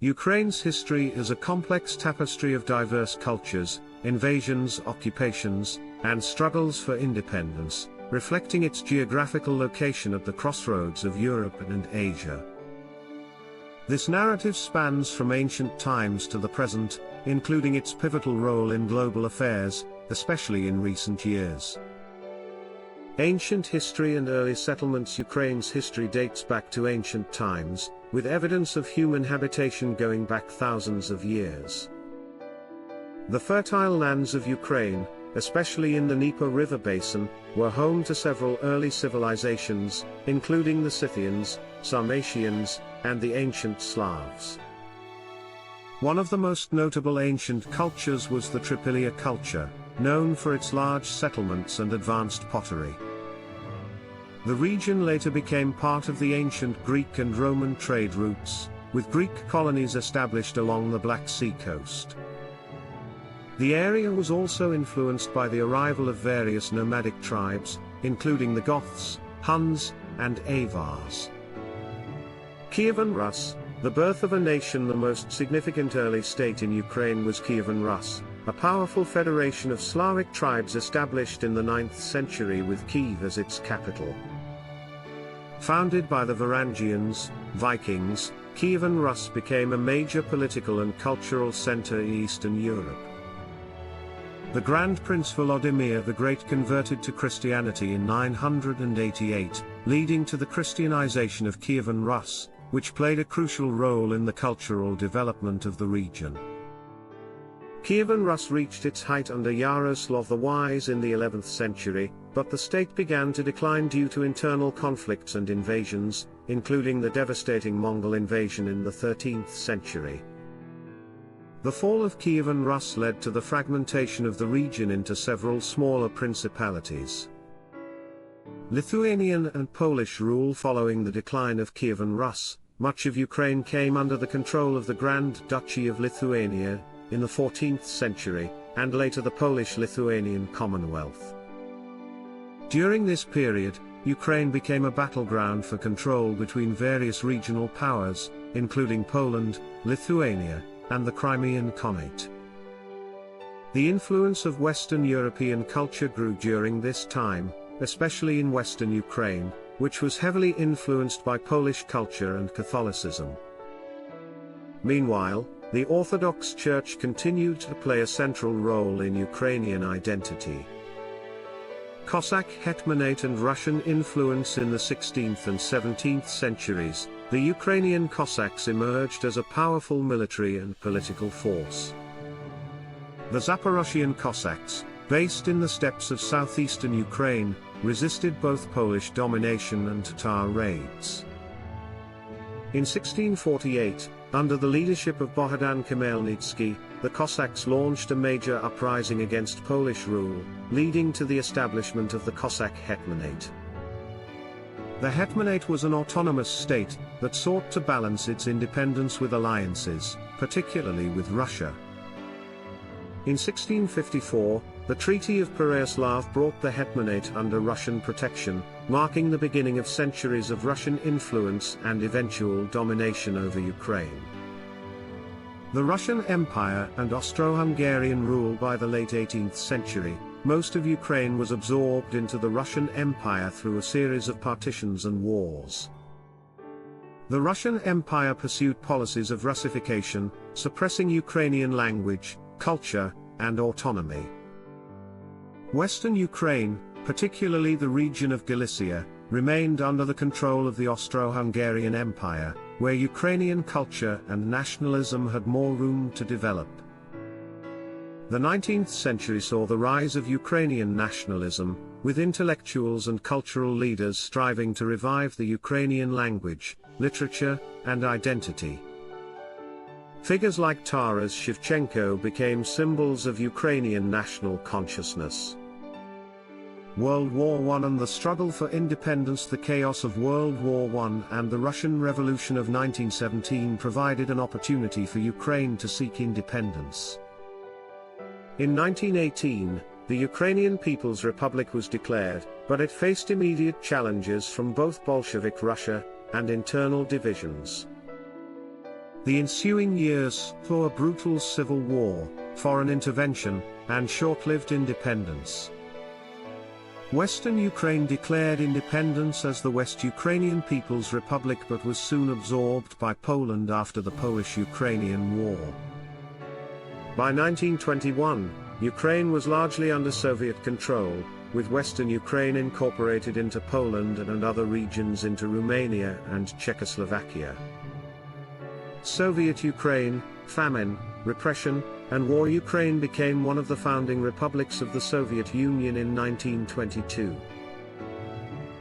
Ukraine's history is a complex tapestry of diverse cultures, invasions, occupations, and struggles for independence, reflecting its geographical location at the crossroads of Europe and Asia. This narrative spans from ancient times to the present, including its pivotal role in global affairs, especially in recent years. Ancient history and early settlements. Ukraine's history dates back to ancient times, with evidence of human habitation going back thousands of years. The fertile lands of Ukraine, especially in the Dnieper River basin, were home to several early civilizations, including the Scythians, Sarmatians, and the ancient Slavs. One of the most notable ancient cultures was the Tripilia culture, known for its large settlements and advanced pottery. The region later became part of the ancient Greek and Roman trade routes, with Greek colonies established along the Black Sea coast. The area was also influenced by the arrival of various nomadic tribes, including the Goths, Huns, and Avars. Kyivan Rus, the birth of a nation. The most significant early state in Ukraine was Kyivan Rus, a powerful federation of Slavic tribes established in the 9th century with Kyiv as its capital. Founded by the Varangians, Vikings, Kyivan Rus became a major political and cultural center in Eastern Europe. The Grand Prince Volodymyr the Great converted to Christianity in 988, leading to the Christianization of Kyivan Rus, which played a crucial role in the cultural development of the region. Kyivan Rus reached its height under Yaroslav the Wise in the 11th century, but the state began to decline due to internal conflicts and invasions, including the devastating Mongol invasion in the 13th century. The fall of Kyivan Rus led to the fragmentation of the region into several smaller principalities. Lithuanian and Polish rule. Following the decline of Kyivan Rus, much of Ukraine came under the control of the Grand Duchy of Lithuania in the 14th century, and later the Polish-Lithuanian Commonwealth. During this period, Ukraine became a battleground for control between various regional powers, including Poland, Lithuania, and the Crimean Khanate. The influence of Western European culture grew during this time, especially in Western Ukraine, which was heavily influenced by Polish culture and Catholicism. Meanwhile, the Orthodox Church continued to play a central role in Ukrainian identity. Cossack hetmanate and Russian influence. In the 16th and 17th centuries, the Ukrainian Cossacks emerged as a powerful military and political force. The Zaporozhian Cossacks, based in the steppes of southeastern Ukraine, resisted both Polish domination and Tatar raids. In 1648, under the leadership of Bohdan Khmelnytsky, the Cossacks launched a major uprising against Polish rule, leading to the establishment of the Cossack Hetmanate. The Hetmanate was an autonomous state that sought to balance its independence with alliances, particularly with Russia. In 1654, the Treaty of Pereyaslav brought the Hetmanate under Russian protection, marking the beginning of centuries of Russian influence and eventual domination over Ukraine. The Russian Empire and Austro-Hungarian rule. By the late 18th century, most of Ukraine was absorbed into the Russian Empire through a series of partitions and wars. The Russian Empire pursued policies of Russification, suppressing Ukrainian language, culture, and autonomy. Western Ukraine, particularly the region of Galicia, remained under the control of the Austro-Hungarian Empire, where Ukrainian culture and nationalism had more room to develop. The 19th century saw the rise of Ukrainian nationalism, with intellectuals and cultural leaders striving to revive the Ukrainian language, literature, and identity. Figures like Taras Shevchenko became symbols of Ukrainian national consciousness. World War I and the struggle for independence. The chaos of World War I and the Russian Revolution of 1917 provided an opportunity for Ukraine to seek independence. In 1918, the Ukrainian People's Republic was declared, but it faced immediate challenges from both Bolshevik Russia and internal divisions. The ensuing years saw a brutal civil war, foreign intervention, and short-lived independence. Western Ukraine declared independence as the West Ukrainian People's Republic but was soon absorbed by Poland after the Polish-Lithuanian War. By 1921, Ukraine was largely under Soviet control, with Western Ukraine incorporated into Poland and other regions into Romania and Czechoslovakia. Soviet Ukraine, famine, repression, and war. Ukraine became one of the founding republics of the Soviet Union in 1922.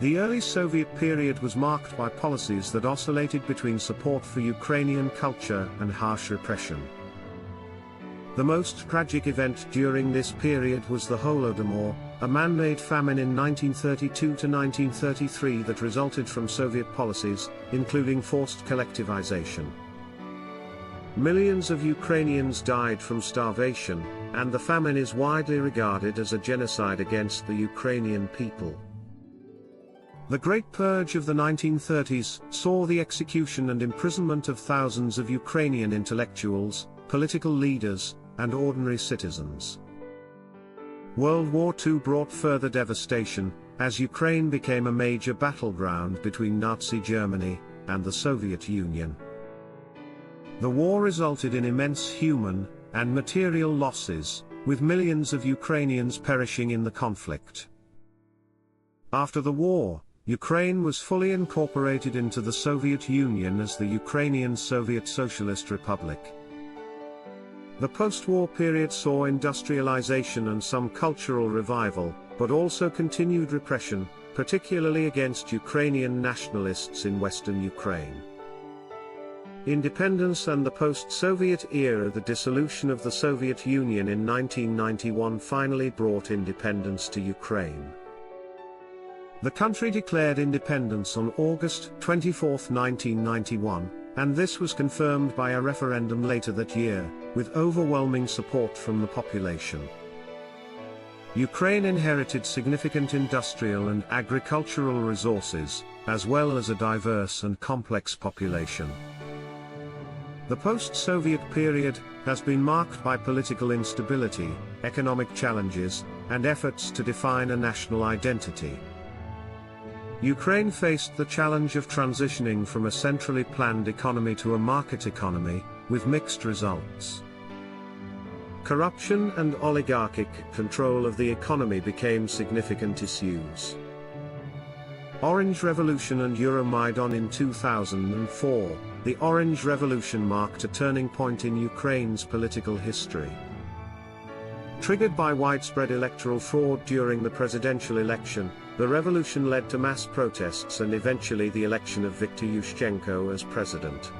The early Soviet period was marked by policies that oscillated between support for Ukrainian culture and harsh repression. The most tragic event during this period was the Holodomor, a man-made famine in 1932 to 1933 that resulted from Soviet policies, including forced collectivization. Millions of Ukrainians died from starvation, and the famine is widely regarded as a genocide against the Ukrainian people. The Great Purge of the 1930s saw the execution and imprisonment of thousands of Ukrainian intellectuals, political leaders, and ordinary citizens. World War II brought further devastation, as Ukraine became a major battleground between Nazi Germany and the Soviet Union. The war resulted in immense human and material losses, with millions of Ukrainians perishing in the conflict. After the war, Ukraine was fully incorporated into the Soviet Union as the Ukrainian Soviet Socialist Republic. The post-war period saw industrialization and some cultural revival, but also continued repression, particularly against Ukrainian nationalists in Western Ukraine. Independence and the post-Soviet era. The dissolution of the Soviet Union in 1991 finally brought independence to Ukraine. The country declared independence on August 24, 1991, and this was confirmed by a referendum later that year, with overwhelming support from the population. Ukraine inherited significant industrial and agricultural resources, as well as a diverse and complex population. The post-Soviet period has been marked by political instability, economic challenges, and efforts to define a national identity. Ukraine faced the challenge of transitioning from a centrally planned economy to a market economy, with mixed results. Corruption and oligarchic control of the economy became significant issues. Orange Revolution and Euromaidan in 2004. The Orange Revolution marked a turning point in Ukraine's political history. Triggered by widespread electoral fraud during the presidential election, the revolution led to mass protests and eventually the election of Viktor Yushchenko as president.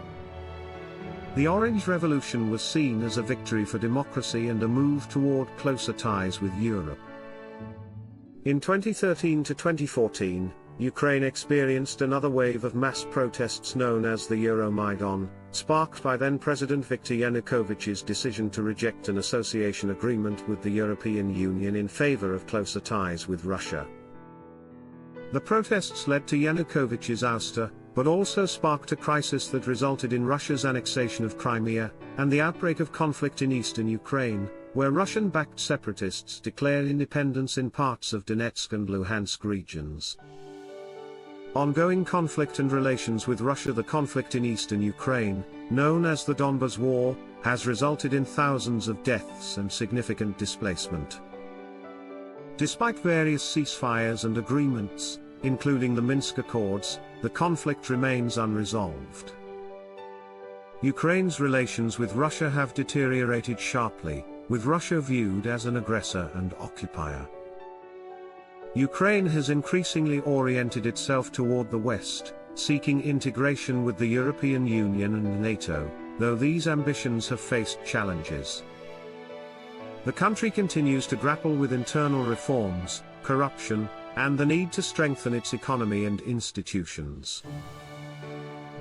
The Orange Revolution was seen as a victory for democracy and a move toward closer ties with Europe. In 2013 to 2014, Ukraine experienced another wave of mass protests known as the Euromaidan, sparked by then-President Viktor Yanukovych's decision to reject an association agreement with the European Union in favor of closer ties with Russia. The protests led to Yanukovych's ouster, but also sparked a crisis that resulted in Russia's annexation of Crimea, and the outbreak of conflict in eastern Ukraine, where Russian-backed separatists declared independence in parts of Donetsk and Luhansk regions. Ongoing conflict and relations with Russia. The conflict in eastern Ukraine, known as the Donbas War, has resulted in thousands of deaths and significant displacement. Despite various ceasefires and agreements, including the Minsk Accords, the conflict remains unresolved. Ukraine's relations with Russia have deteriorated sharply, with Russia viewed as an aggressor and occupier. Ukraine has increasingly oriented itself toward the West, seeking integration with the European Union and NATO, though these ambitions have faced challenges. The country continues to grapple with internal reforms, corruption, and the need to strengthen its economy and institutions.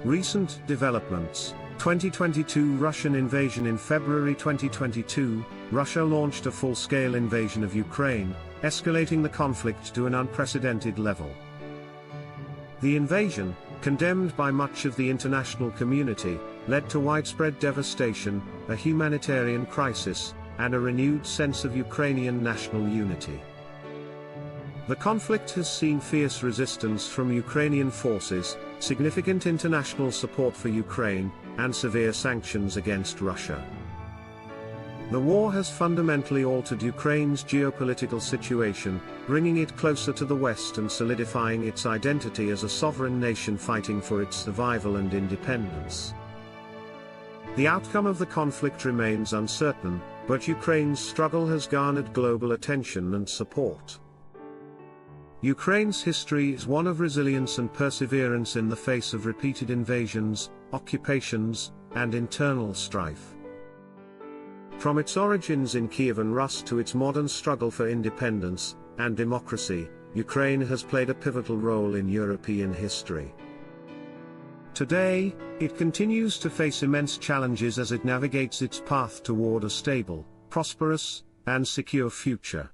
Recent developments: 2022 Russian invasion. In February 2022, Russia launched a full-scale invasion of Ukraine, escalating the conflict to an unprecedented level. The invasion, condemned by much of the international community, led to widespread devastation, a humanitarian crisis, and a renewed sense of Ukrainian national unity. The conflict has seen fierce resistance from Ukrainian forces, significant international support for Ukraine, and severe sanctions against Russia. The war has fundamentally altered Ukraine's geopolitical situation, bringing it closer to the West and solidifying its identity as a sovereign nation fighting for its survival and independence. The outcome of the conflict remains uncertain, but Ukraine's struggle has garnered global attention and support. Ukraine's history is one of resilience and perseverance in the face of repeated invasions, occupations, and internal strife. From its origins in Kyivan Rus to its modern struggle for independence and democracy, Ukraine has played a pivotal role in European history. Today, it continues to face immense challenges as it navigates its path toward a stable, prosperous, and secure future.